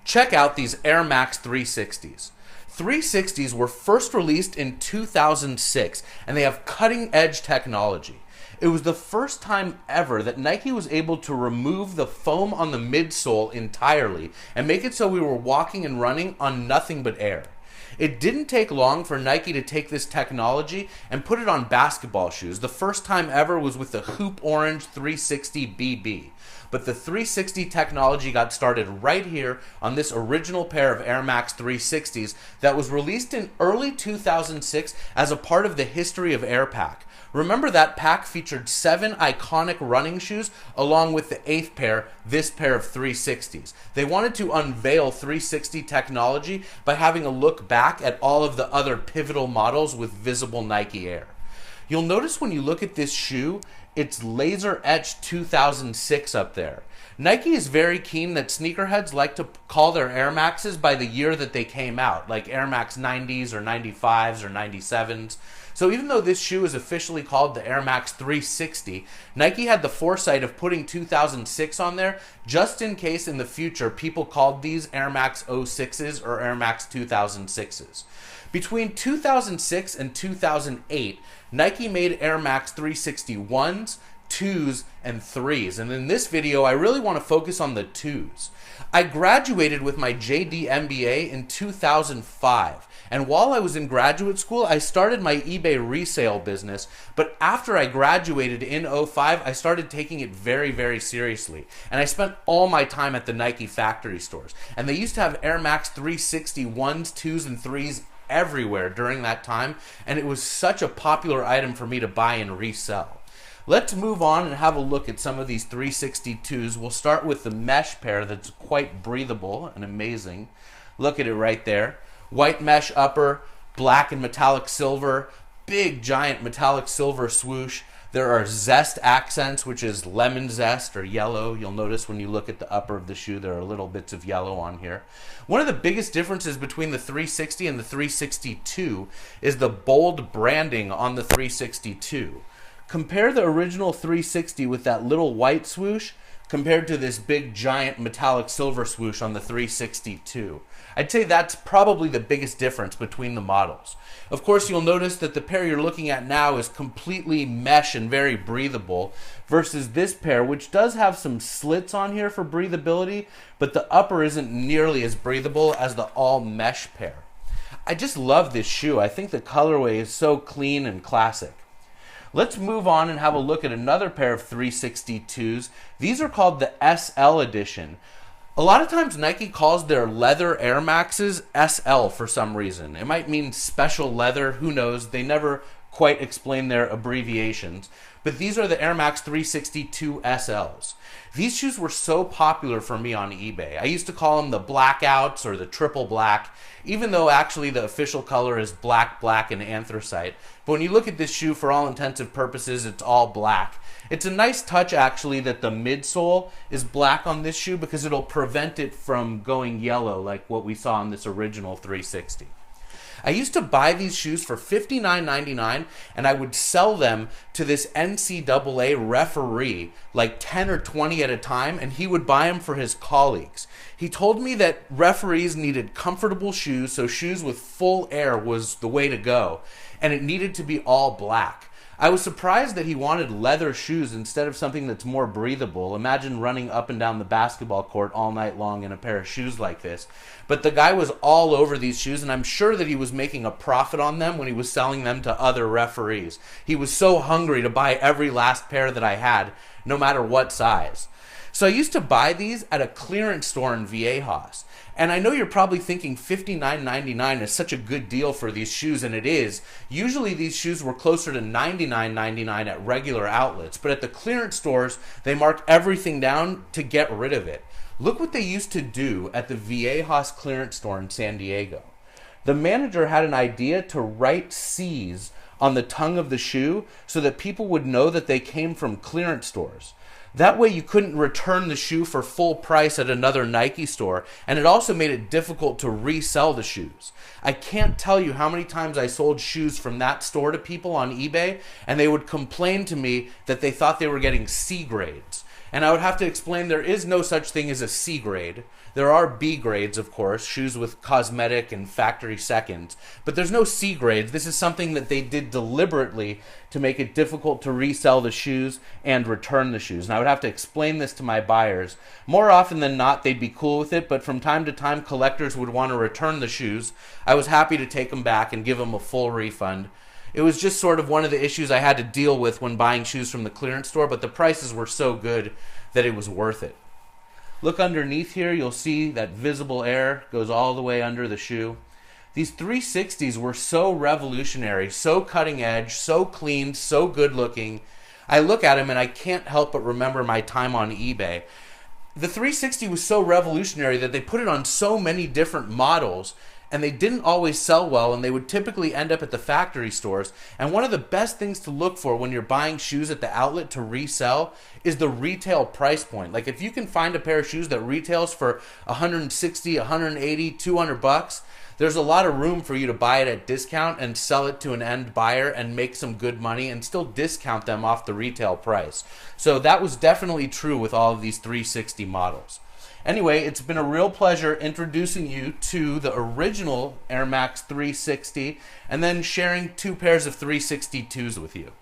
Check out these Air Max 360s. 360s were first released in 2006, and they have cutting-edge technology. It was the first time ever that Nike was able to remove the foam on the midsole entirely and make it so we were walking and running on nothing but air. It didn't take long for Nike to take this technology and put it on basketball shoes. The first time ever was with the Hoop Orange 360 BB. But the 360 technology got started right here on this original pair of Air Max 360s that was released in early 2006 as a part of the history of Air Pack. Remember, that pack featured 7 iconic running shoes along with the 8th pair, this pair of 360s. They wanted to unveil 360 technology by having a look back at all of the other pivotal models with visible Nike Air. You'll notice when you look at this shoe, it's laser etched 2006 up there. Nike is very keen that sneakerheads like to call their Air Maxes by the year that they came out, like Air Max 90s or 95s or 97s. So even though this shoe is officially called the Air Max 360, Nike had the foresight of putting 2006 on there just in case in the future people called these Air Max 06s or Air Max 2006s. Between 2006 and 2008, Nike made Air Max 361s, 2s, and 3s. And in this video, I really want to focus on the 2s. I graduated with my JD MBA in 2005. And while I was in graduate school, I started my eBay resale business. But after I graduated in 05, I started taking it very, very seriously. And I spent all my time at the Nike factory stores. And they used to have Air Max 361s, 2s, and 3s everywhere during that time. And it was such a popular item for me to buy and resell. Let's move on and have a look at some of these 362s. We'll start with the mesh pair that's quite breathable and amazing. Look at it right there. White mesh upper, black and metallic silver, big giant metallic silver swoosh. There are zest accents, which is lemon zest or yellow. You'll notice when you look at the upper of the shoe, there are little bits of yellow on here. One of the biggest differences between the 360 and the 362 is the bold branding on the 362. Compare the original 360 with that little white swoosh compared to this big giant metallic silver swoosh on the 362. I'd say that's probably the biggest difference between the models. Of course, you'll notice that the pair you're looking at now is completely mesh and very breathable versus this pair, which does have some slits on here for breathability, but the upper isn't nearly as breathable as the all mesh pair. I just love this shoe. I think the colorway is so clean and classic. Let's move on and have a look at another pair of 362s. These are called the SL edition. A lot of times Nike calls their leather Air Maxes SL for some reason. It might mean special leather, who knows? They never quite explain their abbreviations. But these are the Air Max 362 SLs. These shoes were so popular for me on eBay. I used to call them the blackouts or the triple black, even though actually the official color is black, black, and anthracite. But when you look at this shoe, for all intents and purposes, it's all black. It's a nice touch, actually, that the midsole is black on this shoe because it'll prevent it from going yellow like what we saw on this original 360. I used to buy these shoes for $59.99 and I would sell them to this NCAA referee, like 10 or 20 at a time, and he would buy them for his colleagues. He told me that referees needed comfortable shoes, so shoes with full air was the way to go, and it needed to be all black. I was surprised that he wanted leather shoes instead of something that's more breathable. Imagine running up and down the basketball court all night long in a pair of shoes like this. But the guy was all over these shoes, and I'm sure that he was making a profit on them when he was selling them to other referees. He was so hungry to buy every last pair that I had, no matter what size. So I used to buy these at a clearance store in Viejas. And I know you're probably thinking $59.99 is such a good deal for these shoes, and it is. Usually these shoes were closer to $99.99 at regular outlets, but at the clearance stores, they mark everything down to get rid of it. Look what they used to do at the Viejas clearance store in San Diego. The manager had an idea to write C's on the tongue of the shoe so that people would know that they came from clearance stores. That way you couldn't return the shoe for full price at another Nike store, and it also made it difficult to resell the shoes. I can't tell you how many times I sold shoes from that store to people on eBay, and they would complain to me that they thought they were getting C grades. And I would have to explain there is no such thing as a C grade. There are B grades, of course, shoes with cosmetic and factory seconds, but there's no C grades. This is something that they did deliberately to make it difficult to resell the shoes and return the shoes. And I would have to explain this to my buyers. More often than not, they'd be cool with it, but from time to time, collectors would want to return the shoes. I was happy to take them back and give them a full refund. It was just sort of one of the issues I had to deal with when buying shoes from the clearance store, but the prices were so good that it was worth it. Look underneath here, you'll see that visible air goes all the way under the shoe. These 360s were so revolutionary, so cutting edge, so clean, so good looking. I look at them and I can't help but remember my time on eBay. The 360 was so revolutionary that they put it on so many different models, and they didn't always sell well, and they would typically end up at the factory stores. And one of the best things to look for when you're buying shoes at the outlet to resell is the retail price point. Like if you can find a pair of shoes that retails for 160, 180, 200 bucks, there's a lot of room for you to buy it at discount and sell it to an end buyer and make some good money and still discount them off the retail price. So that was definitely true with all of these 360 models. Anyway, it's been a real pleasure introducing you to the original Air Max 360 and then sharing two pairs of 362s with you.